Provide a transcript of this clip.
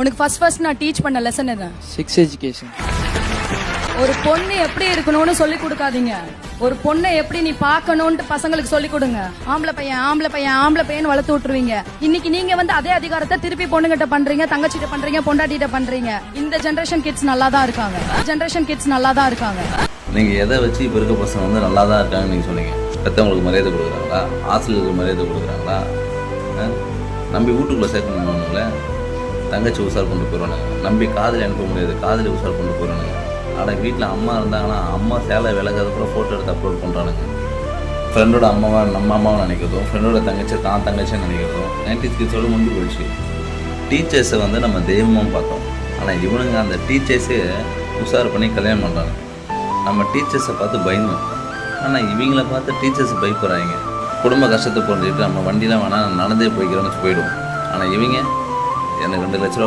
உனக்கு ஃபர்ஸ்ட் நான் டீச் பண்ண லெசன் என்ன? Sex education. ஒரு பொண்ணு எப்படி இருக்கணும்னு சொல்லி கொடுக்காதீங்க. ஒரு பொண்ணை எப்படி நீ பார்க்கணும்னு பசங்களுக்கு சொல்லி கொடுங்க. ஆம்பளை பையன் வளர்த்து விட்டுருவீங்க. இன்னைக்கு நீங்க வந்து அதே அதிகாரத்தை திருப்பி பொண்ணுகிட்ட பண்றீங்க, தங்கச்சிட்ட பண்றீங்க, பொண்டாட்டிட்ட பண்றீங்க. இந்த ஜெனரேஷன் கிட்ஸ் நல்லா தான் இருக்காங்க. நீங்க எதை வச்சு இப்ப இருக்க பசங்க வந்து நல்லா தான் இருக்காங்கன்னு நீங்க சொன்னீங்க. பெற்றவங்களுக்கு மரியாதை கொடுக்குறாங்களா, ஆசிரியர்களுக்கு மரியாதை கொடுக்குறாங்களா, நம்பி வீட்டுக்குள்ள சேர்க்கணும்ல, தங்கச்சி உசார் கொண்டு போயிடுவானுங்க. நம்பி காதலி அனுப்ப முடியாது, காதலி உசார் கொண்டு போயிடுவானுங்க. ஆனால் வீட்டில் அம்மா இருந்தாங்கன்னா அம்மா சேலை விலகாத கூட ஃபோட்டோ எடுத்து அப்லோட் பண்ணுறானுங்க. ஃப்ரெண்டோட அம்மாவை நம்ம அம்மாவை நினைக்கிறதும், ஃப்ரெண்டோட தங்கச்சி தான் தங்கச்சியை நினைக்கிறதும் 90s கிட்ஸோட முன்பு போயிடுச்சு. டீச்சர்ஸை வந்து நம்ம தெய்வமாக பார்த்தோம். ஆனால் இவனுங்க அந்த டீச்சர்ஸே உஷார் பண்ணி கல்யாணம் பண்ணுறாங்க. நம்ம டீச்சர்ஸை பார்த்து பயந்தோம். ஆனால் இவங்கள பார்த்து டீச்சர்ஸ் பயப்படுறாங்க. குடும்ப கஷ்டத்தை புரிஞ்சுக்கிட்டு நம்ம வண்டியில் வேணால் நடந்தே போய்க்கிறோன்னு போயிடுவோம். ஆனால் இவங்க எனக்கு 2 லட்ச ரூபா